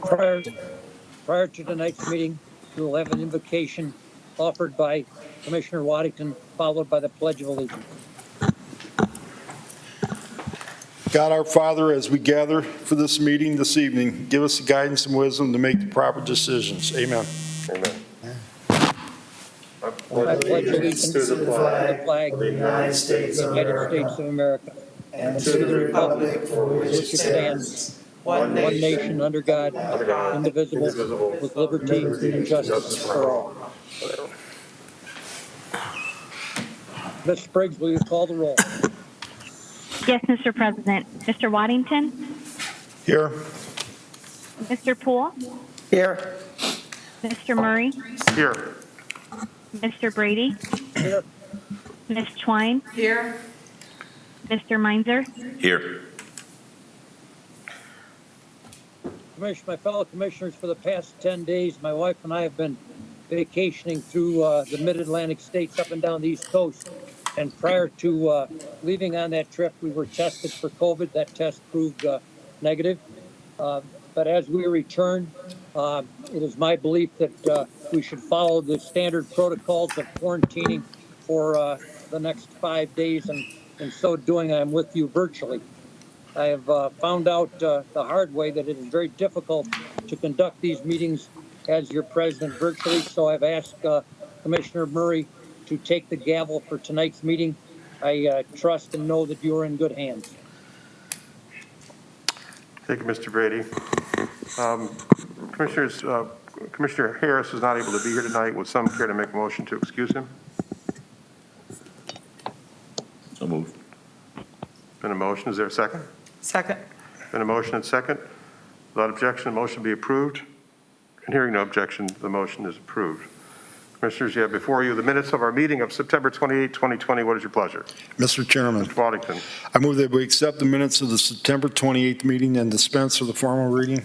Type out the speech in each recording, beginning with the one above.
Prior to tonight's meeting, we will have an invocation offered by Commissioner Waddington, followed by the Pledge of Allegiance. God our Father, as we gather for this meeting this evening, give us the guidance and wisdom to make the proper decisions. Amen. Amen. I pledge allegiance to the flag of the United States of America, and to the republic for which it stands, one nation, under God, indivisible, with liberty and justice for all. Ms. Spriggs, will you call the roll? Yes, Mr. President. Mr. Waddington? Here. Mr. Poole? Here. Mr. Murray? Here. Mr. Brady? Here. Ms. Twine? Here. Mr. Meinzer? Here. My fellow commissioners, for the past 10 days, my wife and I have been vacationing through the mid-Atlantic states up and down the East Coast. And prior to leaving on that trip, we were tested for COVID. That test proved negative. But as we return, it is my belief that we should follow the standard protocols of quarantining for the next 5 days. And in so doing, I'm with you virtually. I have found out the hard way that it is very difficult to conduct these meetings as your president virtually. So I've asked Commissioner Murray to take the gavel for tonight's meeting. I trust and know that you are in good hands. Thank you, Mr. Brady. Commissioners, Commissioner Harris is not able to be here tonight. Would some care to make a motion to excuse him? So moved. Been a motion. Is there a second? Second. Been a motion and second. Without objection, the motion be approved. And hearing no objection, the motion is approved. Commissioners, you have before you the minutes of our meeting of September 28, 2020. What is your pleasure? Mr. Chairman, Mr. Waddington. I move that we accept the minutes of the September 28th meeting and dispense with the formal reading.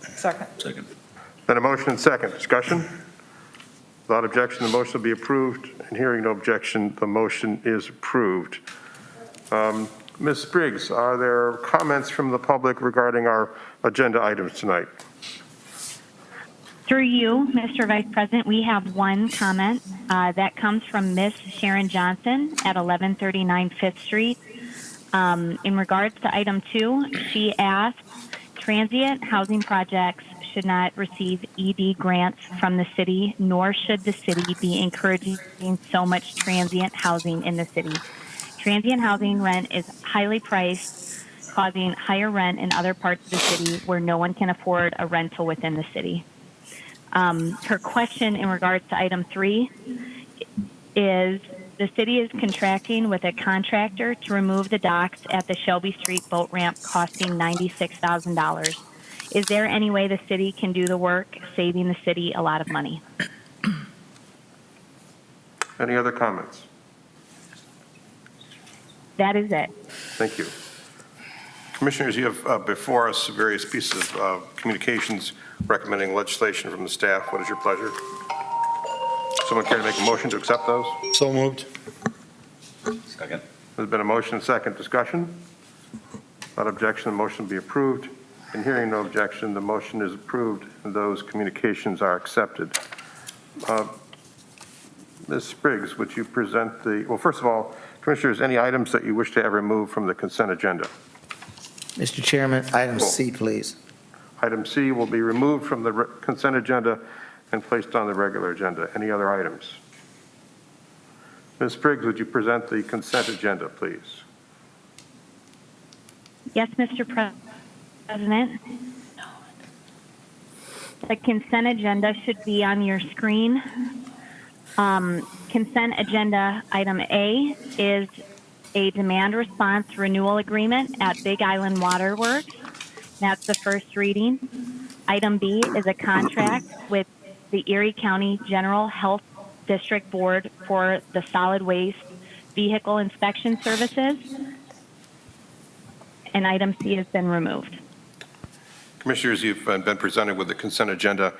Second. Second. Been a motion and second. Discussion? Without objection, the motion will be approved. And hearing no objection, the motion is approved. Ms. Spriggs, are there comments from the public regarding our agenda items tonight? Through you, Mr. Vice President, we have one comment that comes from Miss Sharon Johnson at 1139 5th Street. In regards to item 2, she asked, transient housing projects should not receive ED grants from the city, nor should the city be encouraging so much transient housing in the city. Transient housing rent is highly priced, causing higher rent in other parts of the city where no one can afford a rental within the city. Her question in regards to item 3 is the city is contracting with a contractor to remove the docks at the Shelby Street boat ramp costing $96,000. Is there any way the city can do the work, saving the city a lot of money? Any other comments? That is it. Thank you. Commissioners, you have before us various pieces of communications recommending legislation from the staff. What is your pleasure? Someone care to make a motion to accept those? So moved. Second. There's been a motion and second. Discussion? Without objection, the motion will be approved. And hearing no objection, the motion is approved and those communications are accepted. Ms. Spriggs, would you present the, well, first of all, Commissioners, any items that you wish to have removed from the consent agenda? Mr. Chairman, item C, please. Item C will be removed from the consent agenda and placed on the regular agenda. Any other items? Ms. Spriggs, would you present the consent agenda, please? Yes, Mr. President. The consent agenda should be on your screen. Consent agenda item A is a demand response renewal agreement at Big Island Water Works. That's the first reading. Item B is a contract with the Erie County General Health District Board for the solid waste vehicle inspection services. And item C has been removed. Commissioners, you've been presented with the consent agenda.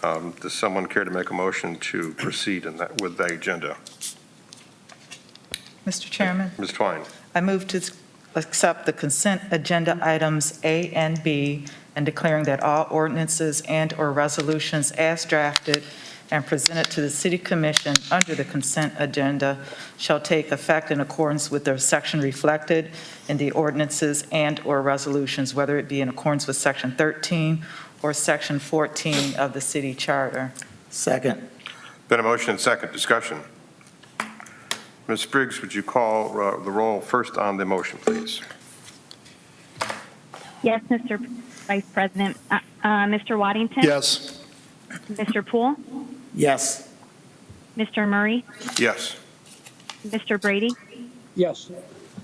Does someone care to make a motion to proceed with the agenda? Mr. Chairman, Ms. Twine. I move to accept the consent agenda items A and B and declaring that all ordinances and/or resolutions as drafted and presented to the City Commission under the consent agenda shall take effect in accordance with the section reflected in the ordinances and/or resolutions, whether it be in accordance with Section 13 or Section 14 of the City Charter. Second. Been a motion and second. Discussion. Ms. Briggs, would you call the roll first on the motion, please? Yes, Mr. Vice President. Mr. Waddington? Yes. Mr. Poole? Yes. Mr. Murray? Yes. Mr. Brady? Yes.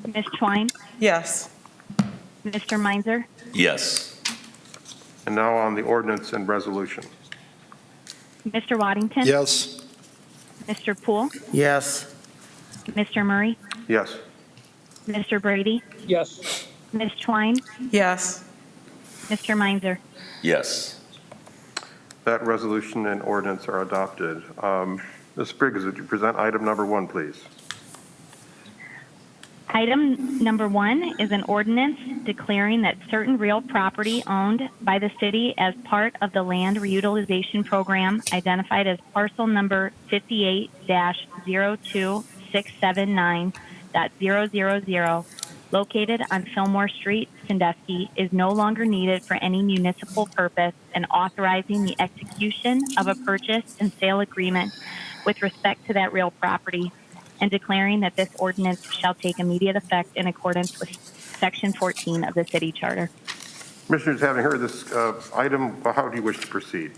Ms. Twine? Yes. Mr. Meinzer? Yes. And now on the ordinance and resolution. Mr. Waddington? Yes. Mr. Poole? Yes. Mr. Murray? Yes. Mr. Brady? Yes. Ms. Twine? Yes. Mr. Meinzer? Yes. That resolution and ordinance are adopted. Ms. Briggs, would you present item number 1, please? Item number 1 is an ordinance declaring that certain real property owned by the city as part of the land reutilization program identified as parcel number 58-02679.000 located on Fillmore Street, Sandusky, is no longer needed for any municipal purpose, and authorizing the execution of a purchase and sale agreement with respect to that real property, and declaring that this ordinance shall take immediate effect in accordance with Section 14 of the City Charter. Commissioners, having heard this item, how do you wish to proceed?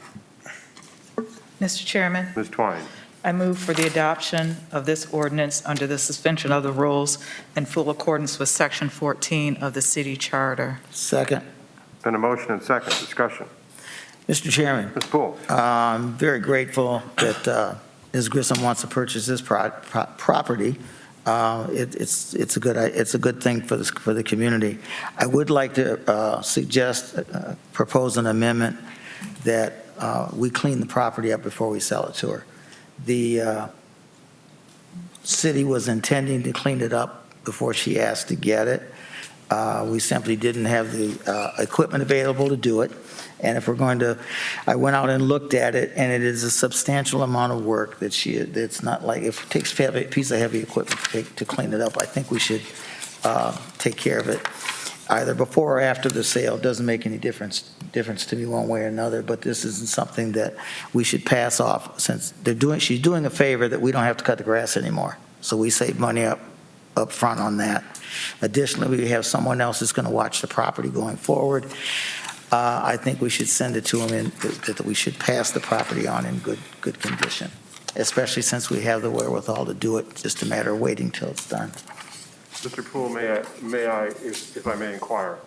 Mr. Chairman, Ms. Twine. I move for the adoption of this ordinance under the suspension of the rules in full accordance with Section 14 of the City Charter. Second. Been a motion and second. Discussion. Mr. Chairman, Ms. Poole. I'm very grateful that Ms. Grissom wants to purchase this property. It's a good thing for the community. I would like to propose an amendment that we clean the property up before we sell it to her. The city was intending to clean it up before she asked to get it. We simply didn't have the equipment available to do it. And if we're going to, I went out and looked at it, and it is a substantial amount of work that it's not like, if it takes a piece of heavy equipment to clean it up, I think we should take care of it either before or after the sale. It doesn't make any difference to me one way or another, but this isn't something that we should pass off, since she's doing a favor that we don't have to cut the grass anymore. So we save money up front on that. Additionally, we have someone else that's going to watch the property going forward. I think we should send it to them, and that we should pass the property on in good condition, especially since we have the wherewithal to do it. Just a matter of waiting till it's done. Mr. Poole, may I, if I may inquire,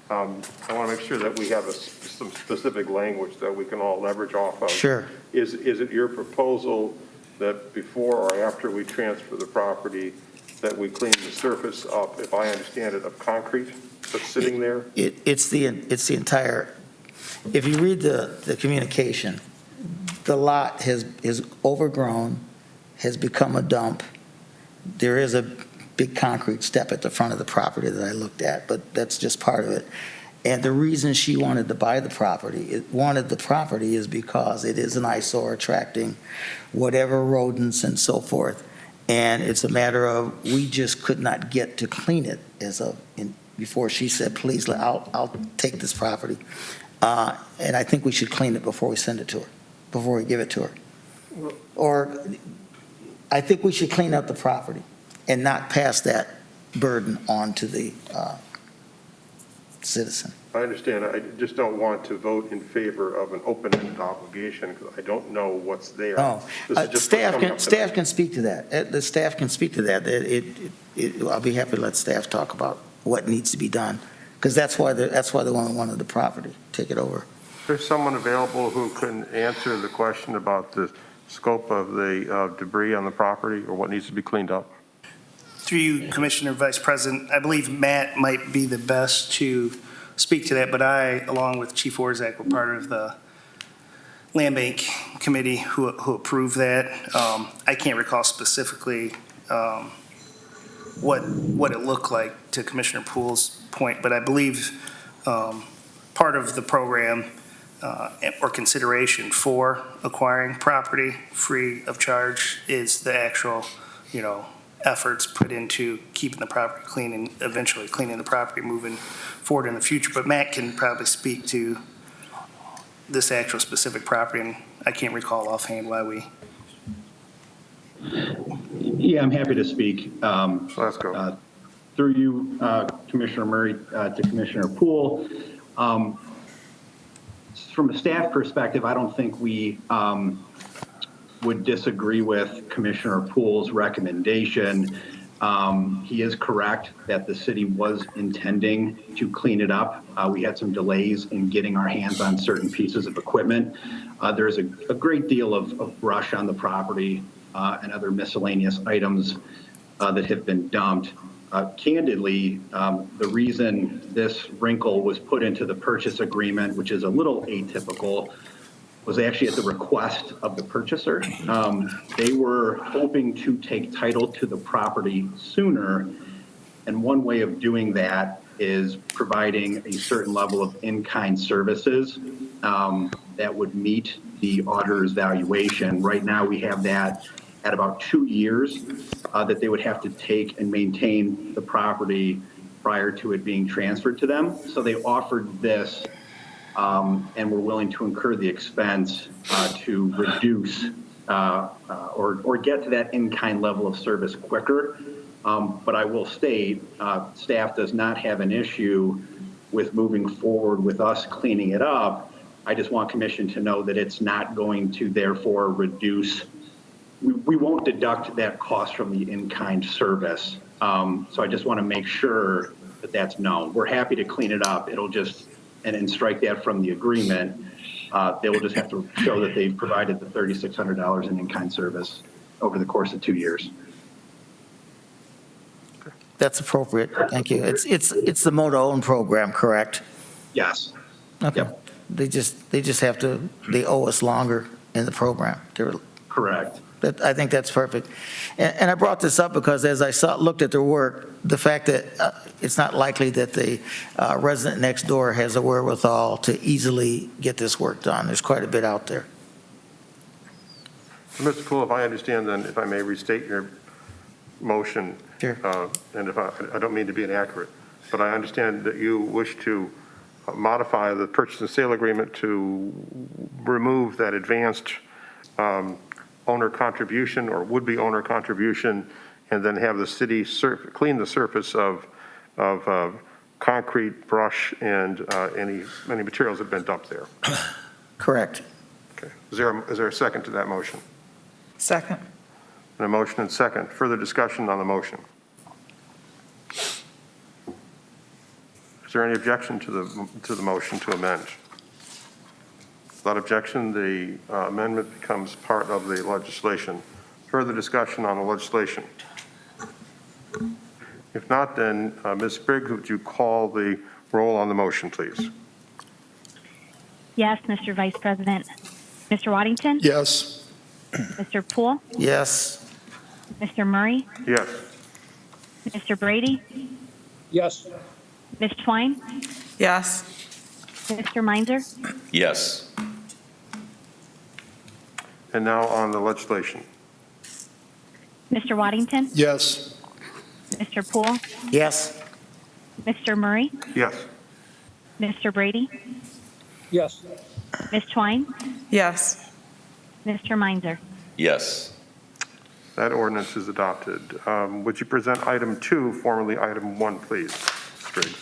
I want to make sure that we have some specific language that we can all leverage off of. Sure. Is it your proposal that before or after we transfer the property, that we clean the surface up, if I understand it, of concrete that's sitting there? It's the entire, if you read the communication, the lot is overgrown, has become a dump. There is a big concrete step at the front of the property that I looked at, but that's just part of it. And the reason she wanted to buy the property, is because it is an eyesore, attracting whatever rodents and so forth. And it's a matter of, we just could not get to clean it before she said, please, I'll take this property. And I think we should clean it before we send it to her, before we give it to her. Or I think we should clean up the property and not pass that burden on to the citizen. I understand. I just don't want to vote in favor of an open-ended obligation because I don't know what's there. Oh, staff can speak to that. The staff can speak to that. I'll be happy to let staff talk about what needs to be done, because that's why they wanted the property. Take it over. There's someone available who can answer the question about the scope of the debris on the property or what needs to be cleaned up. Through you, Commissioner Vice President, I believe Matt might be the best to speak to that, but I, along with Chief Orzak, were part of the Land Bank Committee who approved that. I can't recall specifically what it looked like, to Commissioner Poole's point, but I believe part of the program or consideration for acquiring property free of charge is the actual, efforts put into keeping the property clean and eventually cleaning the property moving forward in the future. But Matt can probably speak to this actual specific property, and I can't recall offhand why we. Yeah, I'm happy to speak. So let's go. Through you, Commissioner Murray, to Commissioner Poole. From a staff perspective, I don't think we would disagree with Commissioner Poole's recommendation. He is correct that the city was intending to clean it up. We had some delays in getting our hands on certain pieces of equipment. There's a great deal of brush on the property and other miscellaneous items that have been dumped. Candidly, the reason this wrinkle was put into the purchase agreement, which is a little atypical, was actually at the request of the purchaser. They were hoping to take title to the property sooner, and one way of doing that is providing a certain level of in-kind services that would meet the auditor's valuation. Right now, we have that at about 2 years that they would have to take and maintain the property prior to it being transferred to them. So they offered this and were willing to incur the expense to reduce or get to that in-kind level of service quicker. But I will state, staff does not have an issue with moving forward with us cleaning it up. I just want Commission to know that it's not going to therefore reduce. We won't deduct that cost from the in-kind service. So I just want to make sure that that's known. We're happy to clean it up. It'll just, and strike that from the agreement. They will just have to show that they've provided the $3,600 in in-kind service over the course of 2 years. That's appropriate. Thank you. It's the motor-owned program, correct? Yes. Okay. Yep. They just have to, they owe us longer in the program. Correct. I think that's perfect. And I brought this up because as I looked at their work, the fact that it's not likely that the resident next door has the wherewithal to easily get this work done. There's quite a bit out there. Mr. Poole, if I understand, then if I may restate your motion. Sure. And if I don't mean to be inaccurate, but I understand that you wish to modify the purchase and sale agreement to remove that advanced owner contribution or would-be owner contribution, and then have the city clean the surface of concrete, brush, and any materials that have been dumped there. Correct. Okay. Is there a second to that motion? Second. And a motion and second. Further discussion on the motion? Is there any objection to the motion to amend? Without objection, the amendment becomes part of the legislation. Further discussion on the legislation? If not, then Ms. Spriggs, would you call the roll on the motion, please? Yes, Mr. Vice President. Mr. Waddington? Yes. Mr. Poole? Yes. Mr. Murray? Yes. Mr. Brady? Yes. Ms. Twine? Yes. Mr. Meinzer? Yes. And now on the legislation. Mr. Waddington? Yes. Mr. Poole? Yes. Mr. Murray? Yes. Mr. Brady? Yes. Ms. Twine? Yes. Mr. Meinzer? Yes. That ordinance is adopted. Would you present item 2, formerly item 1, please, Spriggs?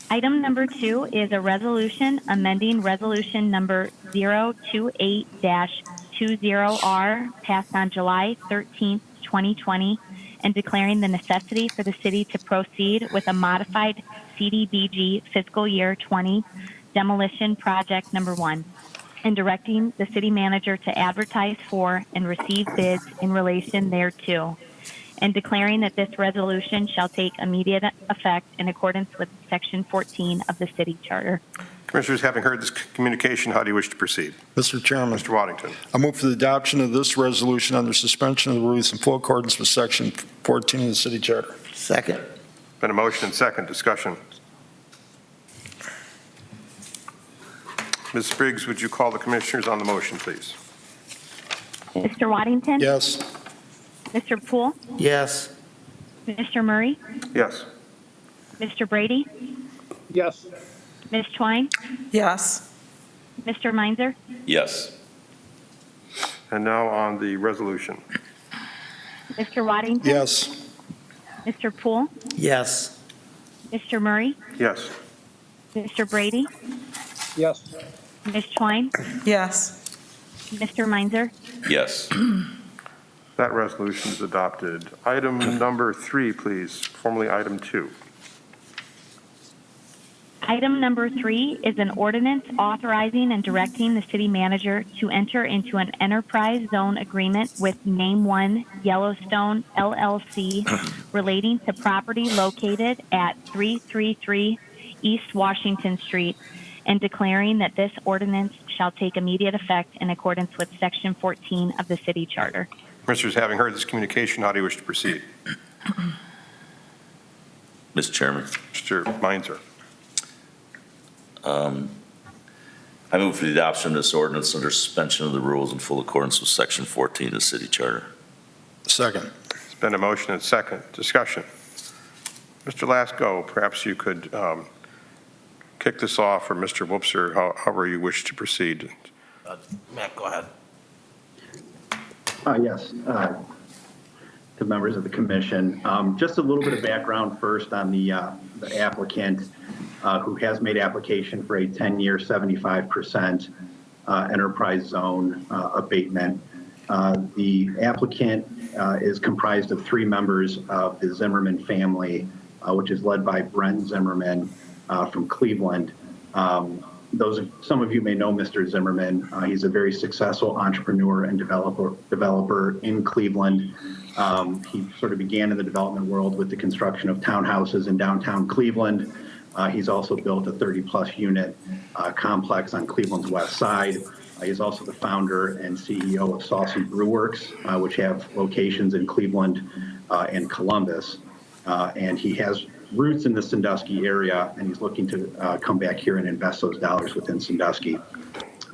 Item number 2 is a resolution amending resolution number 028-20R passed on July 13th, 2020, and declaring the necessity for the city to proceed with a modified CDBG fiscal year 20 demolition project number 1, and directing the city manager to advertise for and receive bids in relation thereto, and declaring that this resolution shall take immediate effect in accordance with Section 14 of the city charter. Commissioners, having heard this communication, how do you wish to proceed? Mr. Chairman, Mr. Waddington. I move for the adoption of this resolution under suspension of the rules in full accordance with Section 14 of the City Charter. Second. Been a motion and second. Discussion. Ms. Spriggs, would you call the commissioners on the motion, please? Mr. Waddington? Yes. Mr. Poole? Yes. Mr. Murray? Yes. Mr. Brady? Yes. Ms. Twine? Yes. Mr. Meinzer? Yes. And now on the resolution. Mr. Waddington? Yes. Mr. Poole? Yes. Mr. Murray? Yes. Mr. Brady? Yes. Ms. Twine? Yes. Mr. Meinzer? Yes. That resolution is adopted. Item number 3, please, formerly item 2. Item number 3 is an ordinance authorizing and directing the city manager to enter into an enterprise zone agreement with Name 1 Yellowstone LLC relating to property located at 333 East Washington Street and declaring that this ordinance shall take immediate effect in accordance with Section 14 of the city charter. Commissioners, having heard this communication, how do you wish to proceed? Mr. Chairman, Mr. Meinzer. I move for the adoption of this ordinance under suspension of the rules in full accordance with Section 14 of the city charter. Second. It's been a motion and second. Discussion. Mr. Lasko, perhaps you could kick this off, or Mr. Whoopser, however you wish to proceed. Matt, go ahead. Yes, to members of the commission. Just a little bit of background first on the applicant who has made application for a 10-year, 75% enterprise zone abatement. The applicant is comprised of 3 members of the Zimmerman family, which is led by Brent Zimmerman from Cleveland. Some of you may know Mr. Zimmerman. He's a very successful entrepreneur and developer in Cleveland. He sort of began in the development world with the construction of townhouses in downtown Cleveland. He's also built a 30-plus unit complex on Cleveland's west side. He's also the founder and CEO of Saucy Brew Works, which have locations in Cleveland and Columbus. And he has roots in the Sandusky area, and he's looking to come back here and invest those dollars within Sandusky.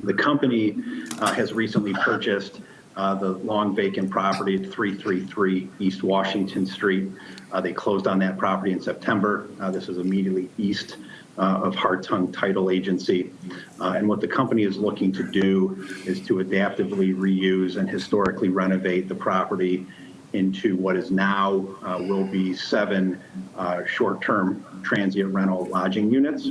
The company has recently purchased the long vacant property at 333 East Washington Street. They closed on that property in September. This is immediately east of Hartung Title Agency. And what the company is looking to do is to adaptively reuse and historically renovate the property into what is now will be 7 short-term transient rental lodging units.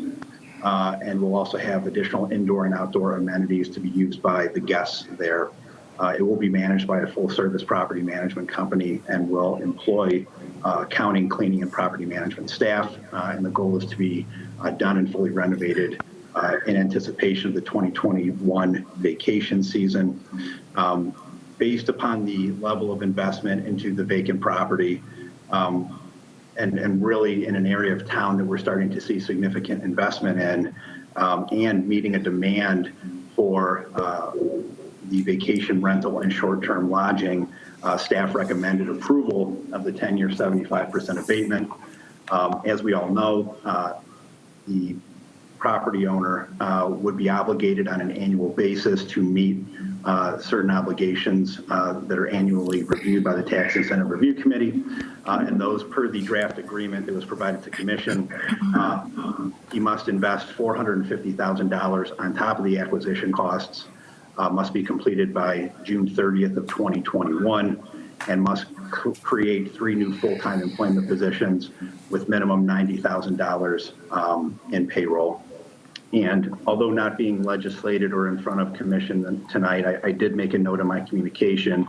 And we'll also have additional indoor and outdoor amenities to be used by the guests there. It will be managed by a full-service property management company and will employ accounting, cleaning, and property management staff. And the goal is to be done and fully renovated in anticipation of the 2021 vacation season. Based upon the level of investment into the vacant property, and really in an area of town that we're starting to see significant investment in, and meeting a demand for the vacation rental and short-term lodging, staff recommended approval of the 10-year 75% abatement. As we all know, the property owner would be obligated on an annual basis to meet certain obligations that are annually reviewed by the Tax Incentive Review Committee. And those, per the draft agreement that was provided to Commission, he must invest $450,000 on top of the acquisition costs, must be completed by June 30th of 2021, and must create 3 new full-time employment positions with minimum $90,000 in payroll. And although not being legislated or in front of Commission tonight, I did make a note in my communication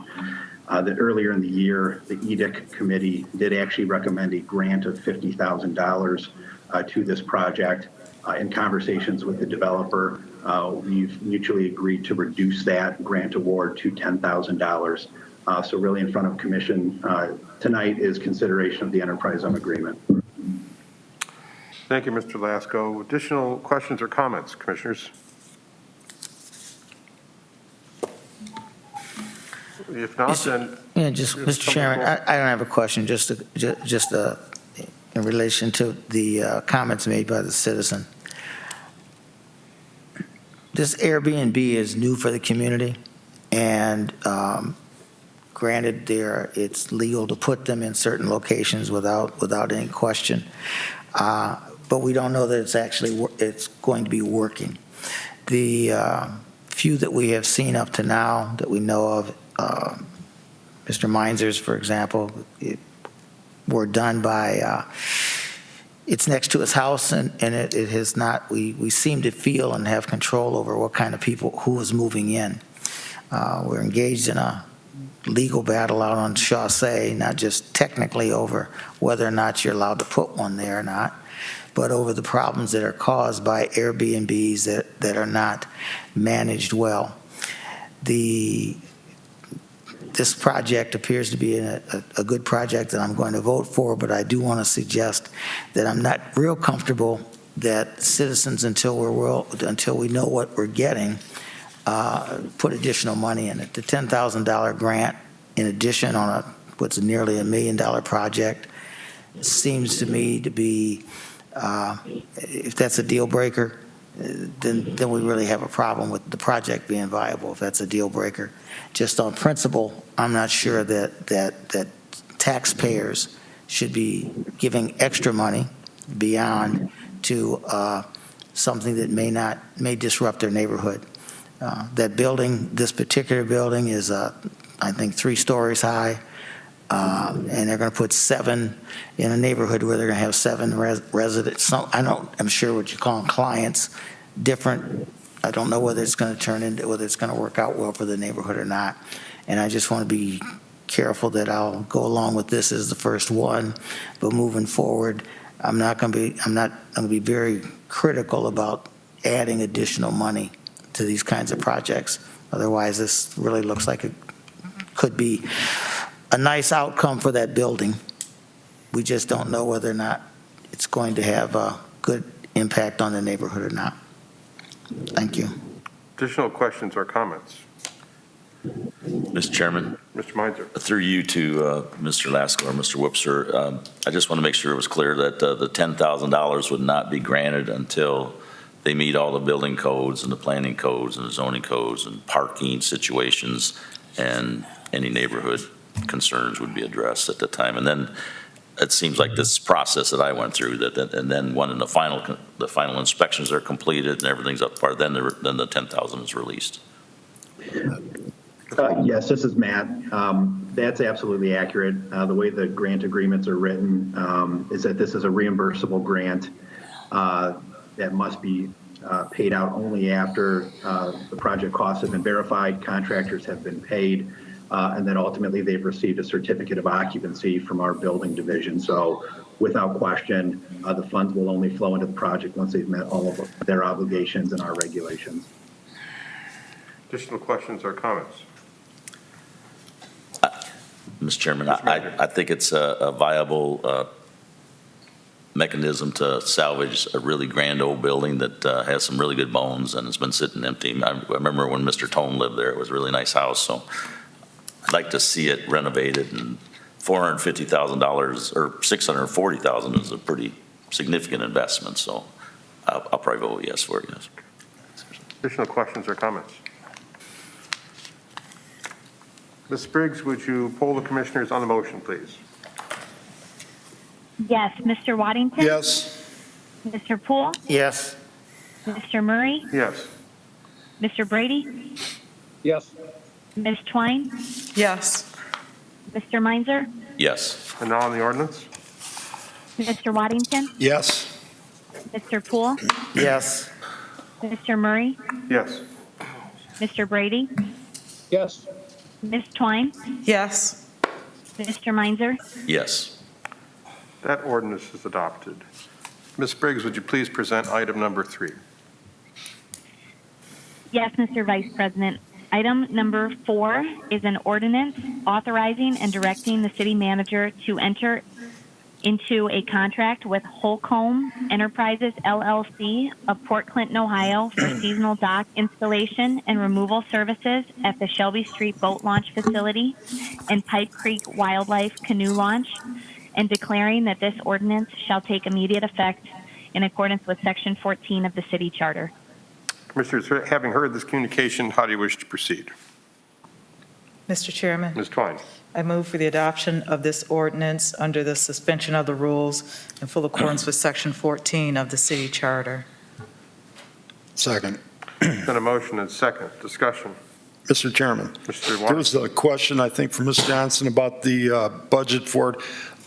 that earlier in the year, the EDIC committee did actually recommend a grant of $50,000 to this project. In conversations with the developer, we've mutually agreed to reduce that grant award to $10,000. So really in front of Commission tonight is consideration of the enterprise zone agreement. Thank you, Mr. Lasko. Additional questions or comments, commissioners? If not, then. Yeah, just, Mr. Chairman, I don't have a question, just in relation to the comments made by the citizen. this Airbnb is new for the community, and granted, it's legal to put them in certain locations without any question, but we don't know that it's going to be working. The few that we have seen up to now that we know of, Mr. Meinzer's, for example, were done by, it's next to his house, and it has not, we seem to feel and have control over what kind of people, who is moving in. We're engaged in a legal battle out on Chaussee, not just technically over whether or not you're allowed to put one there or not, but over the problems that are caused by Airbnbs that are not managed well. This project appears to be a good project that I'm going to vote for, but I do want to suggest that I'm not real comfortable that citizens, until we know what we're getting, put additional money in it. The $10,000 grant, in addition on what's nearly $1 million project, seems to me to be, if that's a deal breaker, then we really have a problem with the project being viable, if that's a deal breaker. Just on principle, I'm not sure that taxpayers should be giving extra money beyond to something that may disrupt their neighborhood. That building, this particular building is, I think, 3 stories high, and they're going to put 7 in a neighborhood where they're going to have 7 residents. I'm sure what you call them clients, different. I don't know whether it's going to work out well for the neighborhood or not. And I just want to be careful that I'll go along with this as the first one, but moving forward, I'm not going to be very critical about adding additional money to these kinds of projects. Otherwise, this really looks like it could be a nice outcome for that building. We just don't know whether or not it's going to have a good impact on the neighborhood or not. Thank you. Additional questions or comments? Mr. Chairman, Mr. Meinzer. through you to Mr. Lasko or Mr. Wipser, I just want to make sure it was clear that the $10,000 would not be granted until they meet all the building codes and the planning codes and the zoning codes and parking situations, and any neighborhood concerns would be addressed at the time. And then it seems like this process that I went through, and then when the final inspections are completed and everything's up par, then the 10,000 is released. Yes, this is Matt. That's absolutely accurate. The way the grant agreements are written is that this is a reimbursable grant that must be paid out only after the project costs have been verified, contractors have been paid, and then ultimately they've received a certificate of occupancy from our building division. So without question, the funds will only flow into the project once they've met all of their obligations and our regulations. Additional questions or comments? Mr. Chairman, I think it's a viable mechanism to salvage a really grand old building that has some really good bones and has been sitting empty. I remember when Mr. Tone lived there, it was a really nice house, so I'd like to see it renovated, and $450,000 or $640,000 is a pretty significant investment, so I'll probably vote yes for it, yes. Additional questions or comments? Ms. Briggs, would you poll the commissioners on the motion, please? Yes, Mr. Waddington? Yes. Mr. Poole? Yes. Mr. Murray? Yes. Mr. Brady? Yes. Ms. Twine? Yes. Mr. Meinzer? Yes. And now on the ordinance? Mr. Waddington? Yes. Mr. Poole? Yes. Mr. Murray? Yes. Mr. Brady? Yes. Ms. Twine? Yes. Mr. Meinzer? Yes. That ordinance is adopted. Ms. Briggs, would you please present item number 3? Yes, Mr. Vice President. Item number 4 is an ordinance authorizing and directing the city manager to enter into a contract with Holcomb Enterprises LLC of Port Clinton, Ohio for seasonal dock installation and removal services at the Shelby Street Boat Launch Facility and Pipe Creek Wildlife Canoe Launch, and declaring that this ordinance shall take immediate effect in accordance with Section 14 of the city charter. Commissioners, having heard this communication, how do you wish to proceed? Mr. Chairman, Ms. Twine. I move for the adoption of this ordinance under the suspension of the rules in full accordance with Section 14 of the city charter. Second. Been a motion and second. Discussion. Mr. Chairman, Mr. there was a question, I think, from Ms. Johnson about the budget for it.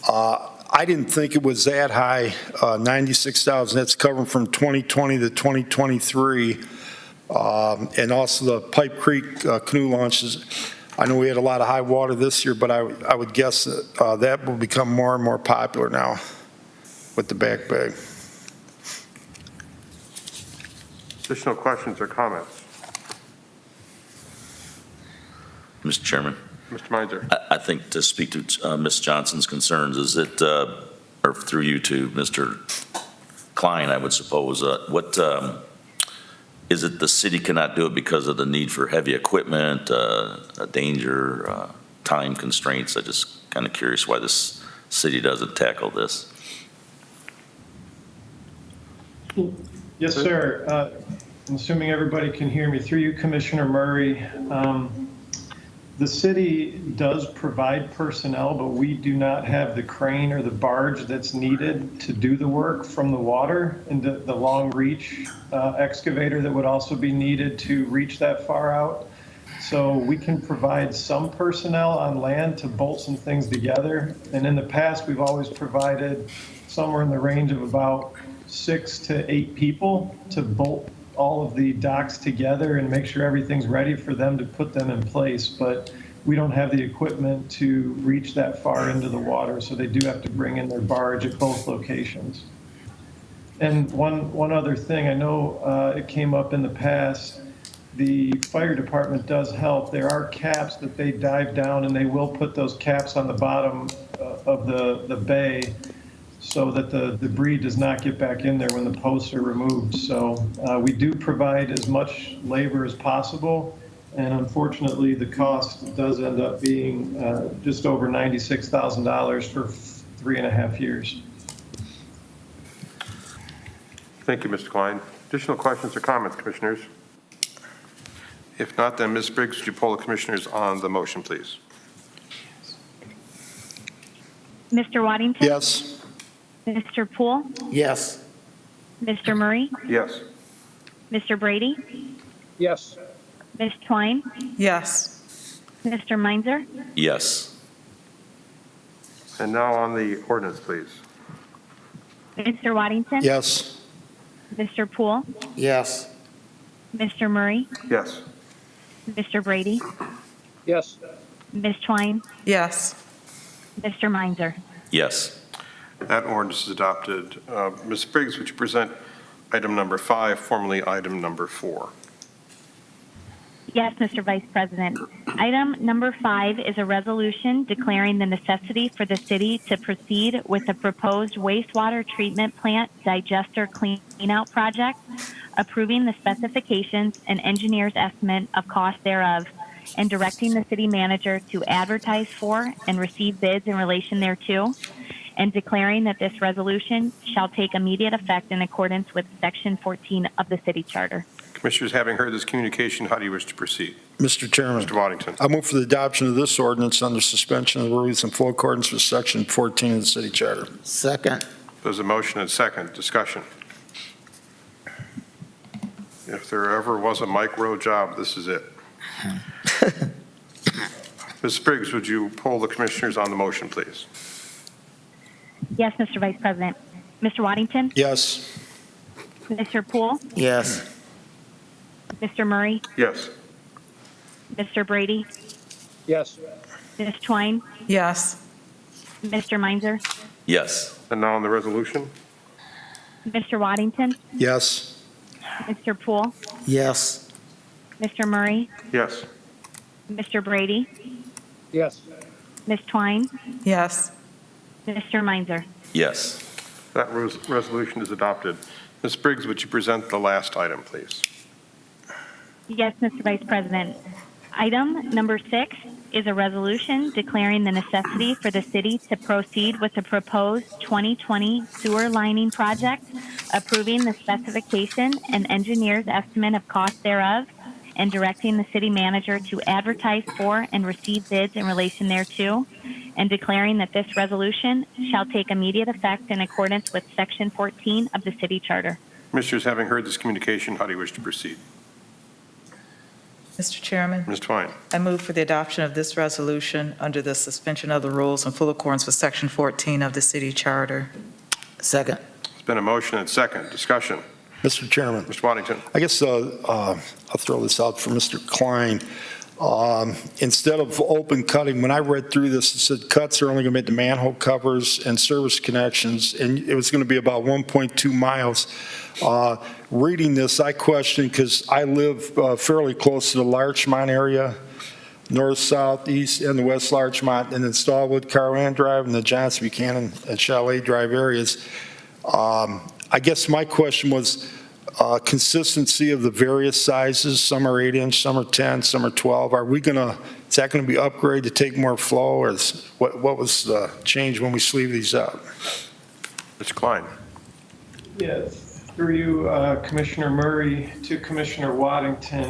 I didn't think it was that high, 96,000. That's covering from 2020 to 2023. And also the Pipe Creek canoe launches. I know we had a lot of high water this year, but I would guess that that will become more and more popular now with the back bay. Additional questions or comments? Mr. Chairman, Mr. Meinzer. I think to speak to Ms. Johnson's concerns, is it, or through you to Mr. Klein, I would suppose, is it the city cannot do it because of the need for heavy equipment, danger, time constraints? I'm just kind of curious why this city doesn't tackle this. Yes, sir. I'm assuming everybody can hear me. Through you, Commissioner Murray. The city does provide personnel, but we do not have the crane or the barge that's needed to do the work from the water, and the long reach excavator that would also be needed to reach that far out. So we can provide some personnel on land to bolt some things together. And in the past, we've always provided somewhere in the range of about 6 to 8 people to bolt all of the docks together and make sure everything's ready for them to put them in place. But we don't have the equipment to reach that far into the water, so they do have to bring in their barge at both locations. And one other thing, I know it came up in the past, the fire department does help. There are caps that they dive down, and they will put those caps on the bottom of the bay so that the debris does not get back in there when the posts are removed. So we do provide as much labor as possible, and unfortunately the cost does end up being just over $96,000 for 3.5 years. Thank you, Mr. Klein. Additional questions or comments, commissioners? If not, then Ms. Briggs, would you poll the commissioners on the motion, please? Mr. Waddington? Yes. Mr. Poole? Yes. Mr. Murray? Yes. Mr. Brady? Yes. Ms. Twine? Yes. Mr. Meinzer? Yes. And now on the ordinance, please. Mr. Waddington? Yes. Mr. Poole? Yes. Mr. Murray? Yes. Mr. Brady? Yes. Ms. Twine? Yes. Mr. Meinzer? Yes. That ordinance is adopted. Ms. Briggs, would you present item number 5, formerly item number 4? Yes, Mr. Vice President. Item number 5 is a resolution declaring the necessity for the city to proceed with the proposed wastewater treatment plant digester cleanout project, approving the specifications and engineer's estimate of cost thereof, and directing the city manager to advertise for and receive bids in relation thereto, and declaring that this resolution shall take immediate effect in accordance with Section 14 of the city charter. Commissioners, having heard this communication, how do you wish to proceed? Mr. Chairman, Mr. Waddington. I move for the adoption of this ordinance under suspension of the rules in full accordance with Section 14 of the city charter. Second. There's a motion and second. Discussion. If there ever was a micro job, this is it. Ms. Briggs, would you poll the commissioners on the motion, please? Yes, Mr. Vice President. Mr. Waddington? Yes. Mr. Poole? Yes. Mr. Murray? Yes. Mr. Brady? Yes. Ms. Twine? Yes. Mr. Meinzer? Yes. And now on the resolution? Mr. Waddington? Yes. Mr. Poole? Yes. Mr. Murray? Yes. Mr. Brady? Yes. Ms. Twine? Yes. Mr. Meinzer? Yes. That resolution is adopted. Ms. Briggs, would you present the last item, please? Yes, Mr. Vice President. Item number 6 is a resolution declaring the necessity for the city to proceed with the proposed 2020 sewer lining project, approving the specification and engineer's estimate of cost thereof, and directing the city manager to advertise for and receive bids in relation thereto, and declaring that this resolution shall take immediate effect in accordance with Section 14 of the city charter. Commissioners, having heard this communication, how do you wish to proceed? Mr. Chairman, Ms. Twine. I move for the adoption of this resolution under the suspension of the rules in full accordance with Section 14 of the city charter. Second. It's been a motion and second. Discussion. Mr. Chairman, Mr. Waddington. I guess I'll throw this out for Mr. Klein. Instead of open cutting, when I read through this, it said cuts are only going to be the manhole covers and service connections, and it was going to be about 1.2 miles. Reading this, I question, because I live fairly close to the Larchmont area, north, south, east, and the West Larchmont, and then Stallwood, Carland Drive, and the Johnson Buchanan and Chalet Drive areas. I guess my question was consistency of the various sizes. Some are 8-inch, some are 10, some are 12. Is that going to be upgraded to take more flow, or what was the change when we sleeve these up? Mr. Klein. Yes, through you, Commissioner Murray, to Commissioner Waddington.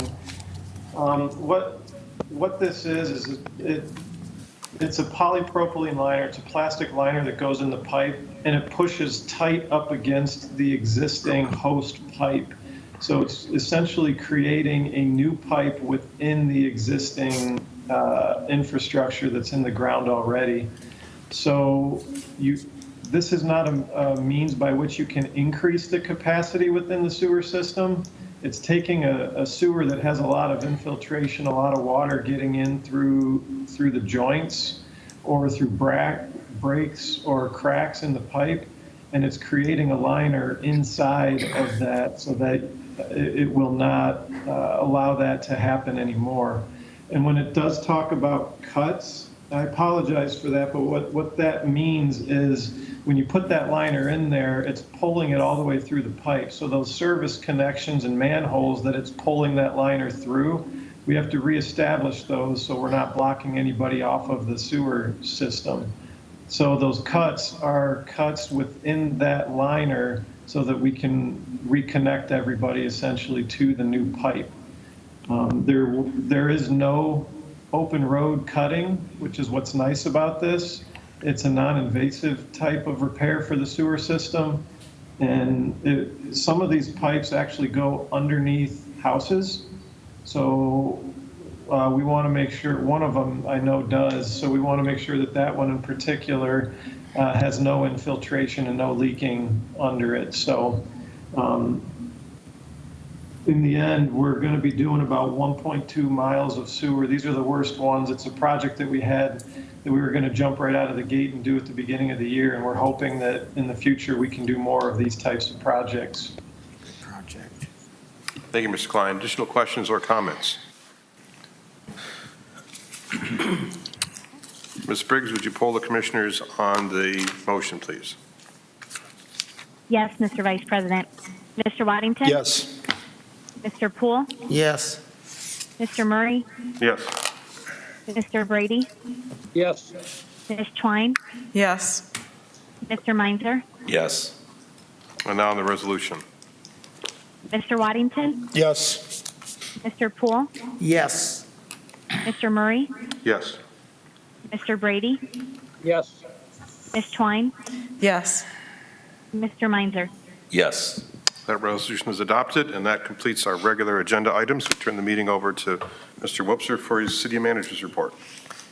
What this is it's a polypropylene liner. It's a plastic liner that goes in the pipe, and it pushes tight up against the existing host pipe. So it's essentially creating a new pipe within the existing infrastructure that's in the ground already. So this is not a means by which you can increase the capacity within the sewer system. It's taking a sewer that has a lot of infiltration, a lot of water getting in through the joints or through breaks or cracks in the pipe, and it's creating a liner inside of that so that it will not allow that to happen anymore. And when it does talk about cuts, I apologize for that, but what that means is when you put that liner in there, it's pulling it all the way through the pipe. So those service connections and manholes that it's pulling that liner through, we have to reestablish those so we're not blocking anybody off of the sewer system. So those cuts are cuts within that liner so that we can reconnect everybody essentially to the new pipe. There is no open road cutting, which is what's nice about this. It's a non-invasive type of repair for the sewer system. And some of these pipes actually go underneath houses. So we want to make sure, one of them I know does, so we want to make sure that one in particular has no infiltration and no leaking under it. So in the end, we're going to be doing about 1.2 miles of sewer. These are the worst ones. It's a project that we had that we were going to jump right out of the gate and do at the beginning of the year, and we're hoping that in the future we can do more of these types of projects. Thank you, Mr. Klein. Additional questions or comments? Ms. Briggs, would you poll the commissioners on the motion, please? Yes, Mr. Vice President. Mr. Waddington? Yes. Mr. Poole? Yes. Mr. Murray? Yes. Mr. Brady? Yes. Ms. Twine? Yes. Mr. Meinzer? Yes. And now on the resolution. Mr. Waddington? Yes. Mr. Poole? Yes. Mr. Murray? Yes. Mr. Brady? Yes. Ms. Twine? Yes. Mr. Meinzer? Yes. That resolution is adopted, and that completes our regular agenda items. We turn the meeting over to Mr. Wopser for his city manager's report.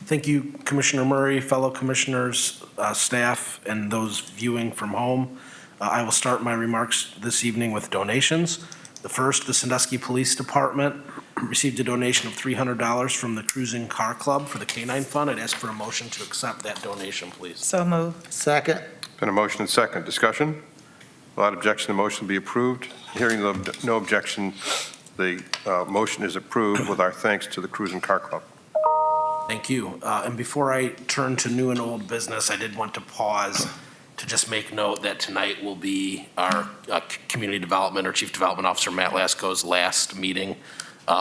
Thank you, Commissioner Murray, fellow commissioners, staff, and those viewing from home. I will start my remarks this evening with donations. The first, the Sandusky Police Department received a donation of $300 from the Cruising Car Club for the Canine Fund. I'd ask for a motion to accept that donation, please. So moved. Second. Been a motion and second. Discussion? Without objection, the motion will be approved. Hearing no objection, the motion is approved with our thanks to the Cruising Car Club. Thank you. And before I turn to new and old business, I did want to pause to just make note that tonight will be our Community Development or Chief Development Officer Matt Lasko's last meeting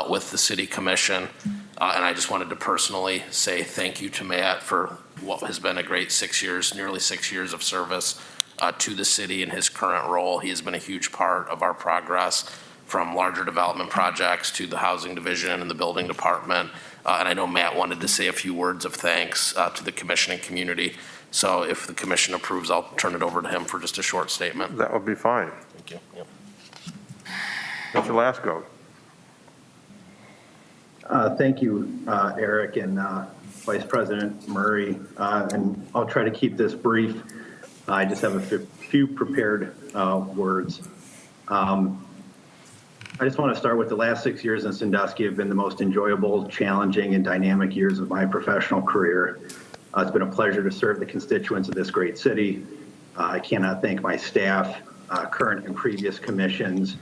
with the City Commission. And I just wanted to personally say thank you to Matt for what has been a great 6 years, nearly 6 years of service to the city in his current role. He has been a huge part of our progress, from larger development projects to the housing division and the building department. And I know Matt wanted to say a few words of thanks to the commissioning community. So if the commission approves, I'll turn it over to him for just a short statement. That would be fine. Thank you. Yep. Mr. Lasko. Thank you, Eric and Vice President Murray. And I'll try to keep this brief. I just have a few prepared words. I just want to start with the last 6 years in Sandusky have been the most enjoyable, challenging, and dynamic years of my professional career. It's been a pleasure to serve the constituents of this great city. I cannot thank my staff, current and previous commissions,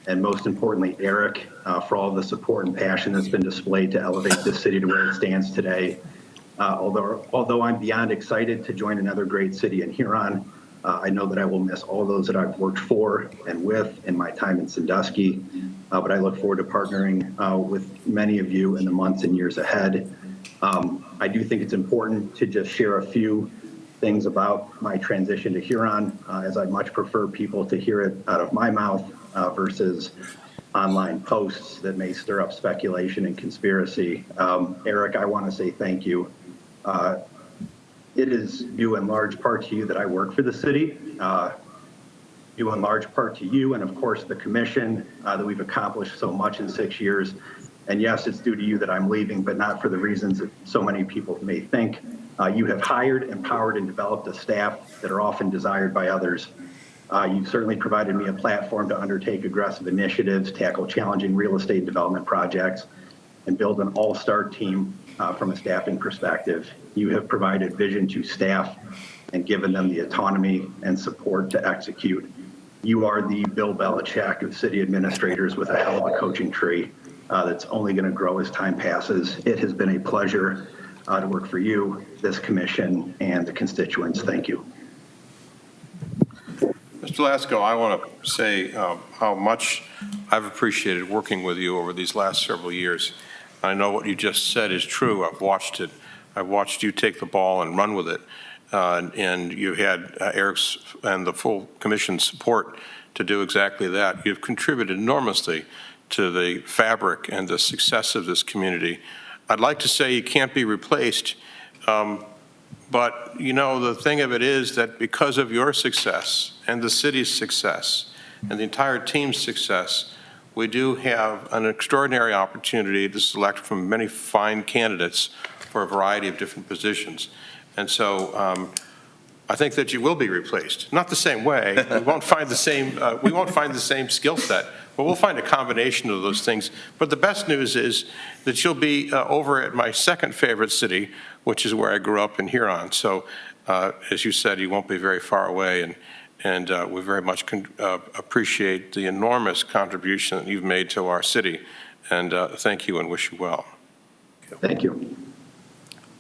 and most importantly, Eric, for all the support and passion that's been displayed to elevate this city to where it stands today. Although I'm beyond excited to join another great city in Huron, I know that I will miss all those that I've worked for and with in my time in Sandusky, but I look forward to partnering with many of you in the months and years ahead. I do think it's important to just share a few things about my transition to Huron, as I much prefer people to hear it out of my mouth versus online posts that may stir up speculation and conspiracy. Eric, I want to say thank you. It is due in large part to you that I work for the city, due in large part to you and of course the commission that we've accomplished so much in 6 years. And yes, it's due to you that I'm leaving, but not for the reasons that so many people may think. You have hired, empowered, and developed a staff that are often desired by others. You've certainly provided me a platform to undertake aggressive initiatives, tackle challenging real estate development projects, and build an all-star team from a staffing perspective. You have provided vision to staff and given them the autonomy and support to execute. You are the Bill Belichick of city administrators with a hell of a coaching tree that's only going to grow as time passes. It has been a pleasure to work for you, this commission, and the constituents. Thank you. Mr. Lasko, I want to say how much I've appreciated working with you over these last several years. I know what you just said is true. I've watched it. I've watched you take the ball and run with it. And you had Eric's and the full commission's support to do exactly that. You've contributed enormously to the fabric and the success of this community. I'd like to say you can't be replaced, but you know, the thing of it is that because of your success and the city's success and the entire team's success, we do have an extraordinary opportunity to select from many fine candidates for a variety of different positions. And so I think that you will be replaced. Not the same way. We won't find the same skill set, but we'll find a combination of those things. But the best news is that you'll be over at my second favorite city, which is where I grew up in Huron. So as you said, you won't be very far away, and we very much appreciate the enormous contribution that you've made to our city. And thank you and wish you well. Thank you.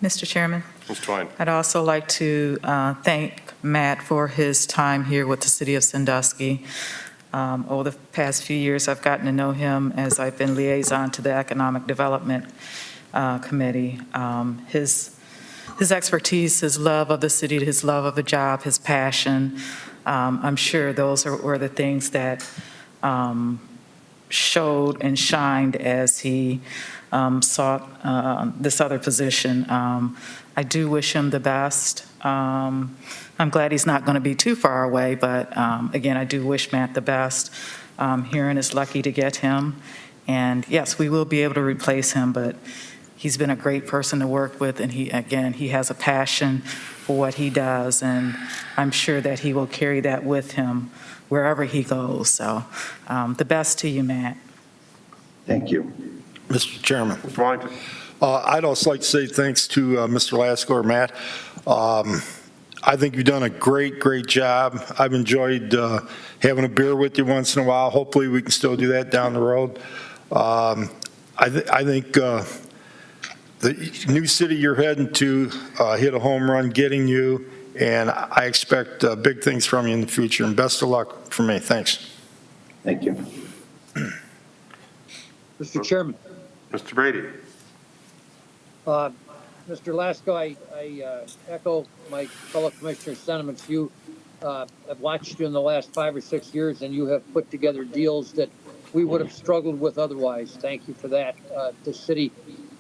Mr. Chairman, Ms. Twine. I'd also like to thank Matt for his time here with the City of Sandusky. Over the past few years, I've gotten to know him as I've been liaison to the Economic Development Committee. His expertise, his love of the city, his love of the job, his passion, I'm sure those were the things that showed and shined as he sought this other position. I do wish him the best. I'm glad he's not going to be too far away, but again, I do wish Matt the best. Huron is lucky to get him. And yes, we will be able to replace him, but he's been a great person to work with, and he has a passion for what he does, and I'm sure that he will carry that with him wherever he goes. So the best to you, Matt. Thank you. Mr. Chairman. Mr. Wallington. I'd also like to say thanks to Mr. Lasko or Matt. I think you've done a great job. I've enjoyed having a beer with you once in a while. Hopefully we can still do that down the road. I think the new city you're heading to hit a home run getting you, and I expect big things from you in the future, and best of luck for me. Thanks. Thank you. Mr. Chairman. Mr. Brady. Mr. Lasko, I echo my fellow commissioner's sentiments. You I've watched you in the last 5 or 6 years, and you have put together deals that we would have struggled with otherwise. Thank you for that. The city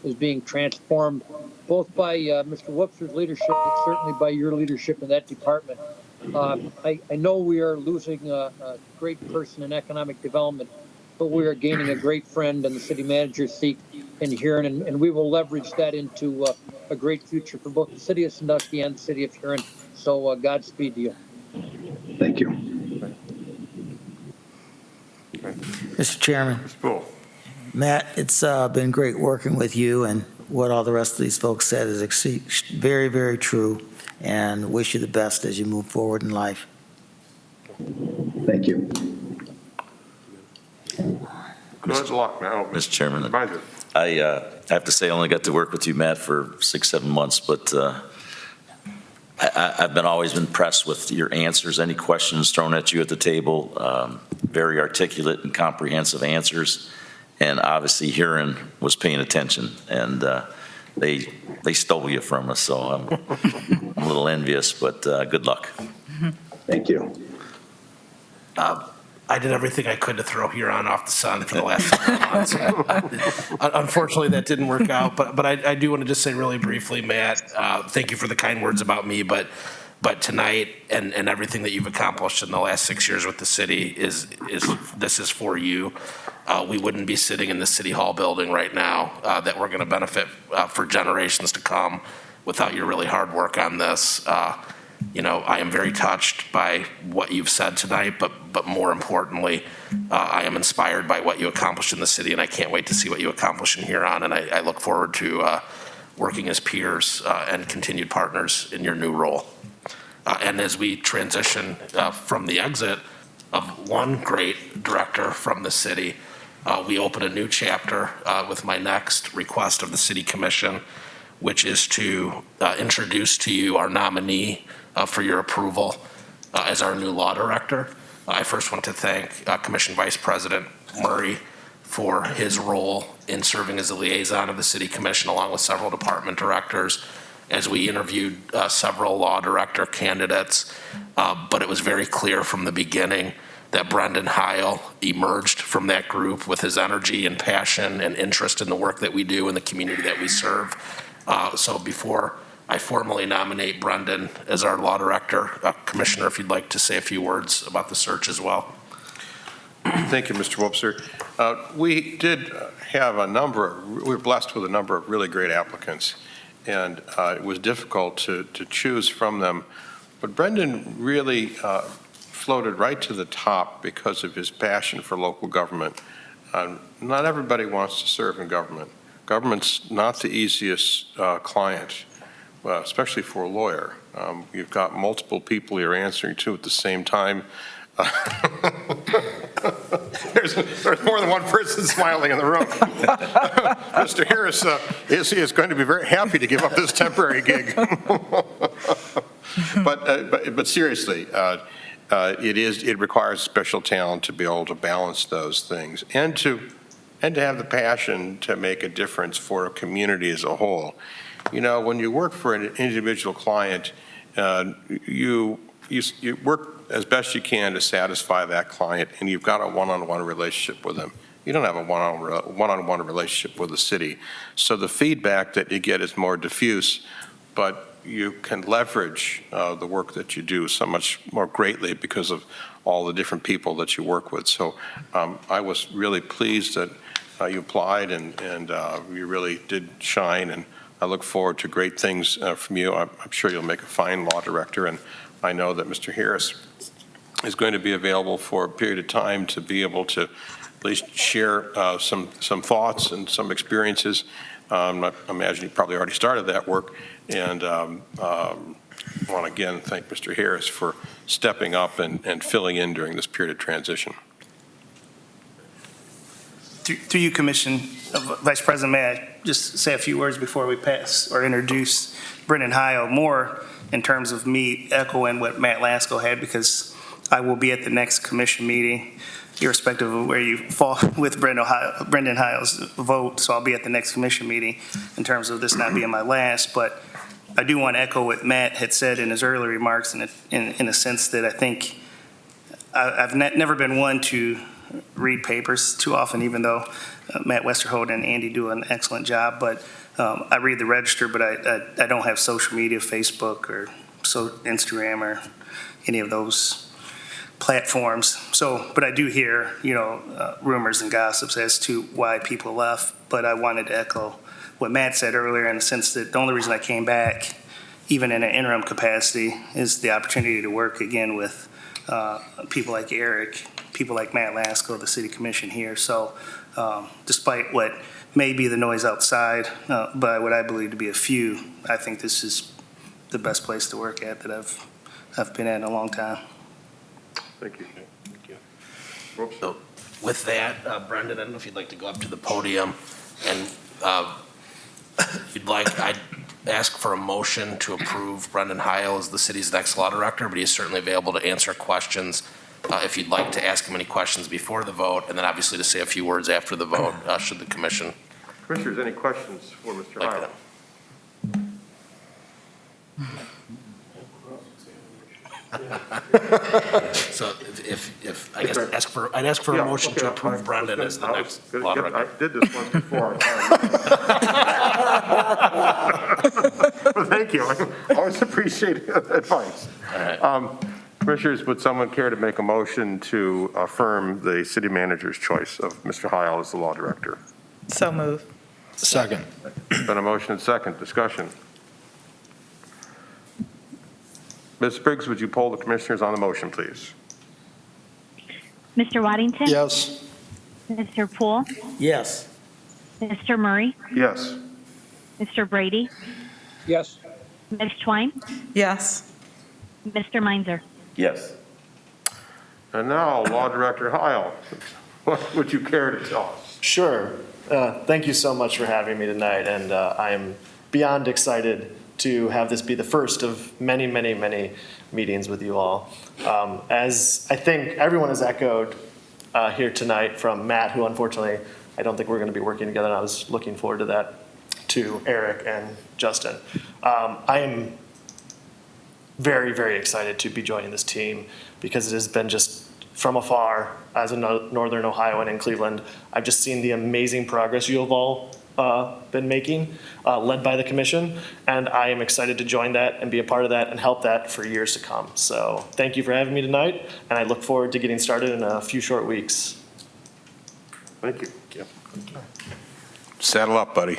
is being transformed both by Mr. Whoopser's leadership, but certainly by your leadership in that department. I know we are losing a great person in economic development, but we are gaining a great friend in the city manager's seat in Huron, and we will leverage that into a great future for both the city of Sandusky and the city of Huron. So Godspeed to you. Thank you. Mr. Chairman, Ms. Poole. Matt, it's been great working with you, and what all the rest of these folks said is very, very true, and wish you the best as you move forward in life. Thank you. Good luck now. Mr. Chairman, Advisor. I have to say I only got to work with you, Matt, for 6-7 months, but I've always been impressed with your answers, any questions thrown at you at the table, very articulate and comprehensive answers, and obviously Huron was paying attention, and they stole you from us, so I'm a little envious, but good luck. Thank you. I did everything I could to throw Huron off the sun for the last 6 months. Unfortunately, that didn't work out, but I do want to just say really briefly, Matt, thank you for the kind words about me, but tonight and everything that you've accomplished in the last 6 years with the city this is for you. We wouldn't be sitting in the City Hall building right now that we're going to benefit for generations to come without your really hard work on this. I am very touched by what you've said tonight, but more importantly, I am inspired by what you accomplished in the city, and I can't wait to see what you accomplish in Huron, and I look forward to working as peers and continued partners in your new role. And as we transition from the exit of one great director from the city, we open a new chapter with my next request of the City Commission, which is to introduce to you our nominee for your approval as our new law director. I first want to thank Commission Vice President Murray for his role in serving as the liaison of the City Commission along with several department directors as we interviewed several law director candidates. But it was very clear from the beginning that Brendan Heil emerged from that group with his energy and passion and interest in the work that we do in the community that we serve. So before I formally nominate Brendan as our law director, Commissioner, if you'd like to say a few words about the search as well. Thank you, Mr. Whoopser. We did have we were blessed with a number of really great applicants, and it was difficult to choose from them. But Brendan really floated right to the top because of his passion for local government. Not everybody wants to serve in government. Government's not the easiest client, especially for a lawyer. You've got multiple people you're answering to at the same time. There's more than one person smiling in the room. Mr. Harris is going to be very happy to give up this temporary gig. But seriously, it requires special talent to be able to balance those things and to have the passion to make a difference for a community as a whole. When you work for an individual client, you work as best you can to satisfy that client, and you've got a one-on-one relationship with them. You don't have a one-on-one relationship with the city. So the feedback that you get is more diffuse, but you can leverage the work that you do so much more greatly because of all the different people that you work with. So I was really pleased that you applied and you really did shine, and I look forward to great things from you. I'm sure you'll make a fine law director, and I know that Mr. Harris is going to be available for a period of time to be able to at least share some thoughts and some experiences. I imagine he probably already started that work, and I want to again thank Mr. Harris for stepping up and filling in during this period of transition. Through you, Commission, Vice President, may I just say a few words before we pass or introduce Brendan Heil, more in terms of me echoing what Matt Lasko had, because I will be at the next commission meeting, irrespective of where you fall with Brendan Heil's vote. So I'll be at the next commission meeting in terms of this not being my last. But I do want to echo what Matt had said in his earlier remarks in a sense that I think I've never been one to read papers too often, even though Matt Westerholt and Andy do an excellent job. But I read the Register, but I don't have social media, Facebook or Instagram or any of those platforms. So, but I do hear, rumors and gossips as to why people left. But I wanted to echo what Matt said earlier in the sense that the only reason I came back, even in an interim capacity, is the opportunity to work again with people like Eric, people like Matt Lasko, the city commission here. So despite what may be the noise outside, by what I believe to be a few, I think this is the best place to work at that I've been at in a long time. Thank you. Thank you. Whoops. So with that, Brendan, I don't know if you'd like to go up to the podium, and if you'd like, I'd ask for a motion to approve Brendan Heil as the city's next law director, but he's certainly available to answer questions if you'd like to ask him any questions before the vote, and then obviously to say a few words after the vote, should the commission. Commissioners, any questions for Mr. Heil? So if I guess I'd ask for a motion to approve Brendan as the next law director. I did this once before. Well, thank you. I always appreciate advice. All right. Commissioners, would someone care to make a motion to affirm the city manager's choice of Mr. Heil as the law director? So move. Second. Been a motion and second. Discussion. Ms. Briggs, would you poll the commissioners on the motion, please? Mr. Waddington? Yes. Mr. Poole? Yes. Mr. Murray? Yes. Mr. Brady? Yes. Ms. Twine? Yes. Mr. Meinzer? Yes. And now, Law Director Heil, what would you care to tell us? Sure. Thank you so much for having me tonight, and I am beyond excited to have this be the first of many, many, many meetings with you all. As I think everyone has echoed here tonight, from Matt, who unfortunately I don't think we're going to be working together, and I was looking forward to that, to Eric and Justin. I am very, very excited to be joining this team because it has been just from afar, as a Northern Ohioan in Cleveland, I've just seen the amazing progress you have all been making, led by the commission, and I am excited to join that and be a part of that and help that for years to come. So thank you for having me tonight, and I look forward to getting started in a few short weeks. Thank you. Saddle up, buddy.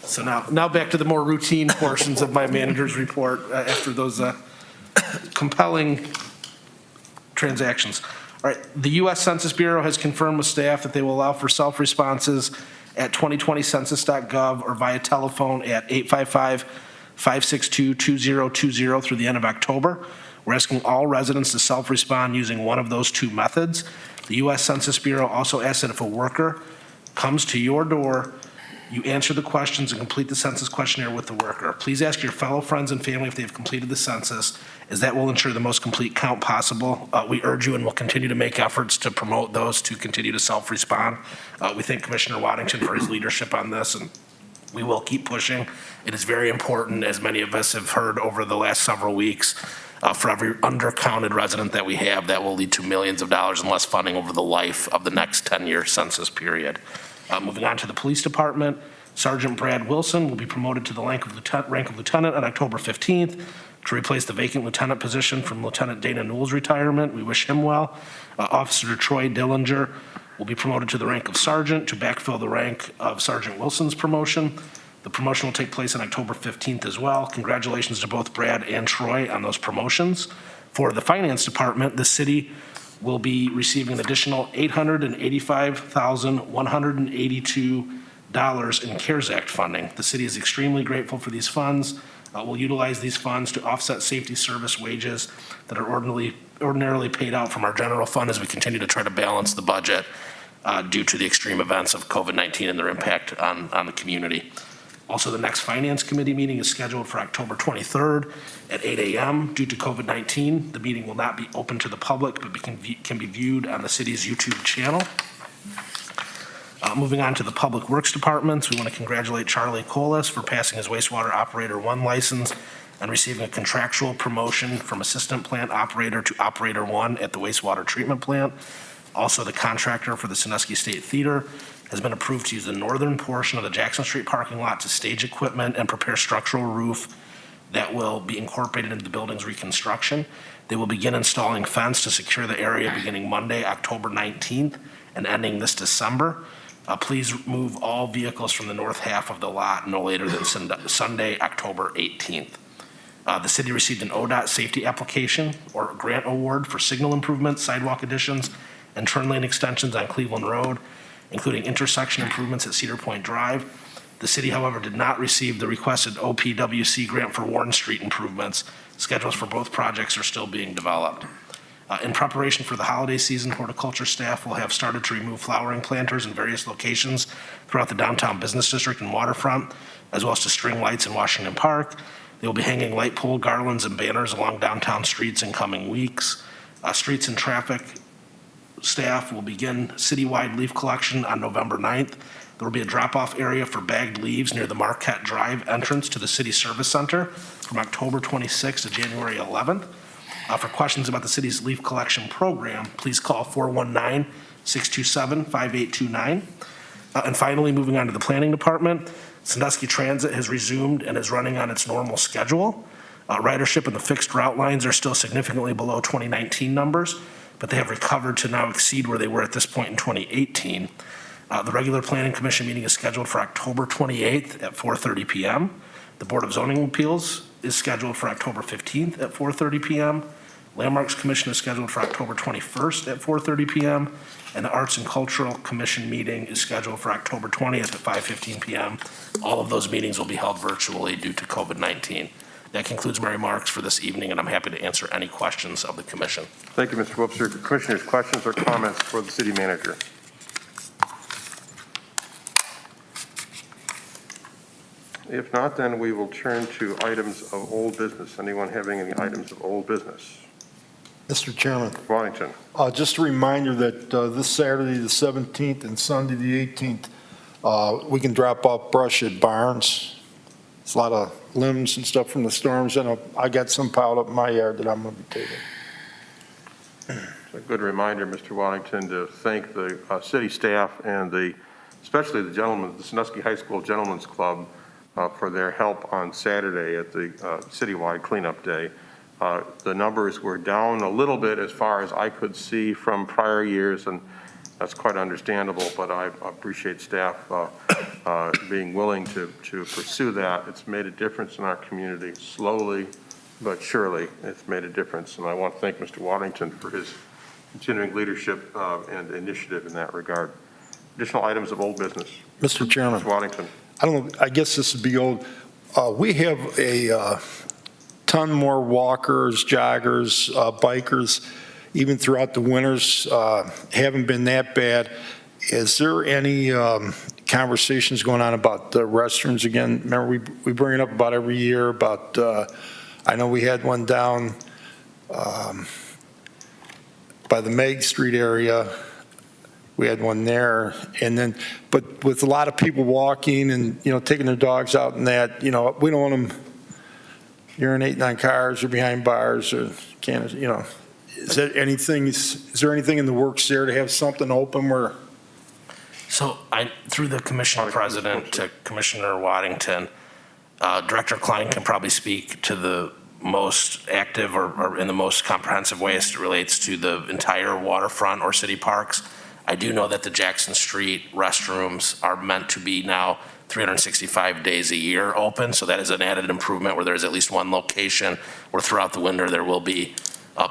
So now back to the more routine portions of my manager's report after those compelling transactions. All right, the U.S. Census Bureau has confirmed with staff that they will allow for self-responses at 2020census.gov or via telephone at 855-562-2020 through the end of October. We're asking all residents to self-respond using one of those two methods. The U.S. Census Bureau also asks that if a worker comes to your door, you answer the questions and complete the census questionnaire with the worker. Please ask your fellow friends and family if they've completed the census, as that will ensure the most complete count possible. We urge you and will continue to make efforts to promote those to continue to self-respond. We thank Commissioner Waddington for his leadership on this, and we will keep pushing. It is very important, as many of us have heard over the last several weeks, for every undercounted resident that we have, that will lead to millions of dollars in less funding over the life of the next 10-year census period. Moving on to the police department, Sergeant Brad Wilson will be promoted to the rank of lieutenant on October 15th to replace the vacant lieutenant position from Lieutenant Dana Newell's retirement. We wish him well. Officer Troy Dillinger will be promoted to the rank of sergeant to backfill the rank of Sergeant Wilson's promotion. The promotion will take place on October 15th as well. Congratulations to both Brad and Troy on those promotions. For the finance department, the city will be receiving an additional $885,182 in CARES Act funding. The city is extremely grateful for these funds. We'll utilize these funds to offset safety service wages that are ordinarily paid out from our general fund as we continue to try to balance the budget due to the extreme events of COVID-19 and their impact on the community. Also, the next Finance Committee meeting is scheduled for October 23rd at 8 a.m. Due to COVID-19, the meeting will not be open to the public, but can be viewed on the city's YouTube channel. Moving on to the Public Works Departments, we want to congratulate Charlie Colas for passing his wastewater operator 1 license and receiving a contractual promotion from assistant plant operator to operator 1 at the wastewater treatment plant. Also, the contractor for the Sandusky State Theater has been approved to use the northern portion of the Jackson Street parking lot to stage equipment and prepare structural roof that will be incorporated into the building's reconstruction. They will begin installing fence to secure the area beginning Monday, October 19th, and ending this December. Please move all vehicles from the north half of the lot no later than Sunday, October 18th. The city received an ODOT safety application or grant award for signal improvements, sidewalk additions, and turn lane extensions on Cleveland Road, including intersection improvements at Cedar Point Drive. The city, however, did not receive the requested OPWC grant for Warren Street improvements. Schedules for both projects are still being developed. In preparation for the holiday season, horticulture staff will have started to remove flowering planters in various locations throughout the downtown business district and waterfront, as well as to string lights in Washington Park. They will be hanging light pole garlands and banners along downtown streets in coming weeks. Streets and traffic staff will begin citywide leaf collection on November 9th. There will be a drop-off area for bagged leaves near the Marquette Drive entrance to the City Service Center from October 26th to January 11th. For questions about the city's leaf collection program, please call 419-627-5829. And finally, moving on to the planning department, Sandusky Transit has resumed and is running on its normal schedule. Ridership and the fixed route lines are still significantly below 2019 numbers, but they have recovered to now exceed where they were at this point in 2018. The regular planning commission meeting is scheduled for October 28th at 4:30 p.m. The Board of Zoning Appeals is scheduled for October 15th at 4:30 p.m. Landmarks Commission is scheduled for October 21st at 4:30 p.m. And the Arts and Cultural Commission meeting is scheduled for October 20th at 5:15 p.m. All of those meetings will be held virtually due to COVID-19. That concludes my remarks for this evening, and I'm happy to answer any questions of the commission. Thank you, Mr. Webster. Commissioners, questions or comments for the city manager? If not, then we will turn to items of old business. Anyone having any items of old business? Mr. Chairman, Waddington. just a reminder that this Saturday, the 17th, and Sunday, the 18th, we can drop off brush at Barnes. It's a lot of limbs and stuff from the storms, and I got some piled up in my yard that I'm going to be taking. It's a good reminder, Mr. Waddington, to thank the city staff and especially the gentlemen, the Sandusky High School Gentlemen's Club, for their help on Saturday at the citywide cleanup day. The numbers were down a little bit as far as I could see from prior years, and that's quite understandable, but I appreciate staff being willing to pursue that. It's made a difference in our community, slowly but surely. It's made a difference, and I want to thank Mr. Waddington for his continuing leadership and initiative in that regard. Additional items of old business. Mr. Chairman. Mr. Waddington. I don't know, I guess this would be old. We have a ton more walkers, joggers, bikers, even throughout the winters. Haven't been that bad. Is there any conversations going on about the restrooms again? Remember, we bring it up about every year about, I know we had one down by the Meg Street area. We had one there, and then, but with a lot of people walking and, taking their dogs out and that, we don't want them urinating on cars or behind bars or cans, Is there anything in the works there to have something open where? So through the commission president to Commissioner Waddington, Director Klein can probably speak to the most active or in the most comprehensive way as it relates to the entire waterfront or city parks. I do know that the Jackson Street restrooms are meant to be now 365 days a year open, so that is an added improvement where there's at least one location where throughout the winter there will be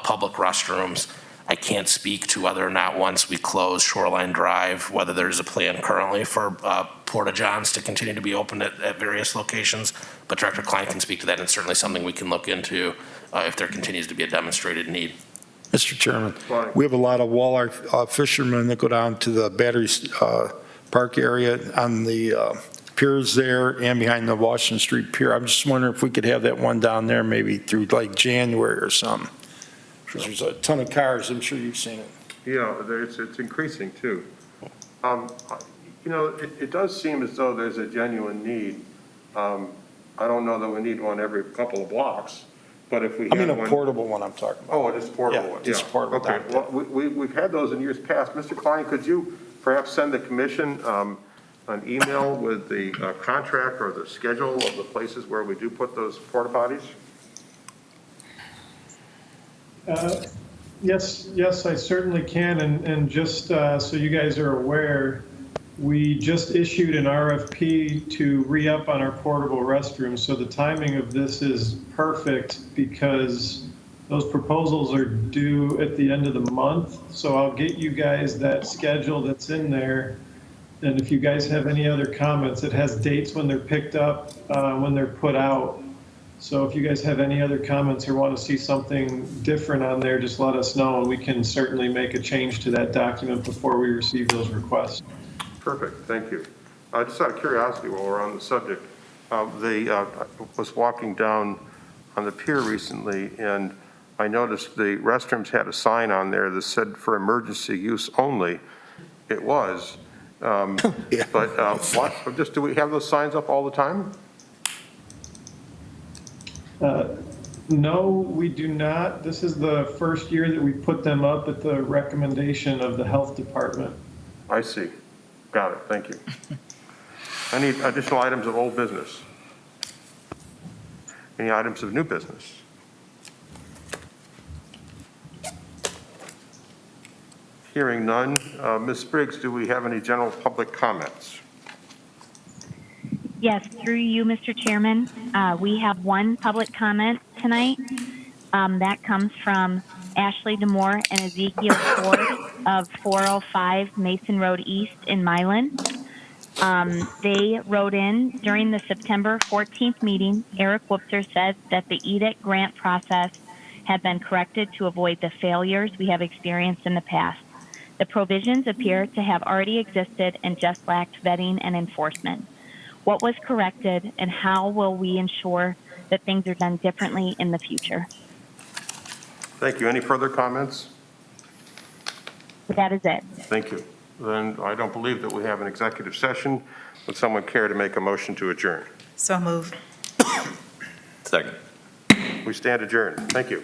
public restrooms. I can't speak to whether or not once we close Shoreline Drive, whether there's a plan currently for Porta Johns to continue to be open at various locations, but Director Klein can speak to that, and it's certainly something we can look into if there continues to be a demonstrated need. Mr. Chairman, we have a lot of walleye fishermen that go down to the Battery Park area on the piers there and behind the Washington Street Pier. I'm just wondering if we could have that one down there maybe through like January or something. There's a ton of cars. I'm sure you've seen it. Yeah, it's increasing too. You know, it does seem as though there's a genuine need. I don't know that we need one every couple of blocks, but if we I had mean, a one. portable one I'm talking about. Oh, it is portable. Yeah, one, just yeah. portable. Okay, well, we've had those in years past. Mr. Klein, could you perhaps send the commission an email with the contract or the schedule of the places where we do put those porta potties? Yes, I certainly can. And just so you guys are aware, we just issued an RFP to re-up on our portable restrooms. So the timing of this is perfect because those proposals are due at the end of the month. So I'll get you guys that schedule that's in there. And if you guys have any other comments, it has dates when they're picked up, when they're put out. So if you guys have any other comments or want to see something different on there, just let us know and we can certainly make a change to that document before we receive those requests. Perfect, thank you. Just out of curiosity, while we're on the subject, I was walking down on the pier recently, and I noticed the restrooms had a sign on there that said for emergency use only. It was, Yeah. but what? Do we have those signs up all the time? No, we do not. This is the first year that we put them up at the recommendation of the health department. I see. Got it, thank you. Any additional items of old business? Any items of new business? Hearing none. Ms. Spriggs, do we have any general public comments? Yes, through you, Mr. Chairman, we have one public comment tonight. That comes from Ashley Demore and Ezekiel Ford of 405 Mason Road East in Milan. They wrote in during the September 14th meeting. Eric Wupser said that the EDIC grant process had been corrected to avoid the failures we have experienced in the past. The provisions appear to have already existed and just lacked vetting and enforcement. What was corrected and how will we ensure that things are done differently in the future? Thank you. Any further comments? That is it. Thank you. Then I don't believe that we have an executive session. Would someone care to make a motion to adjourn? So moved. Second. We stand adjourned. Thank you.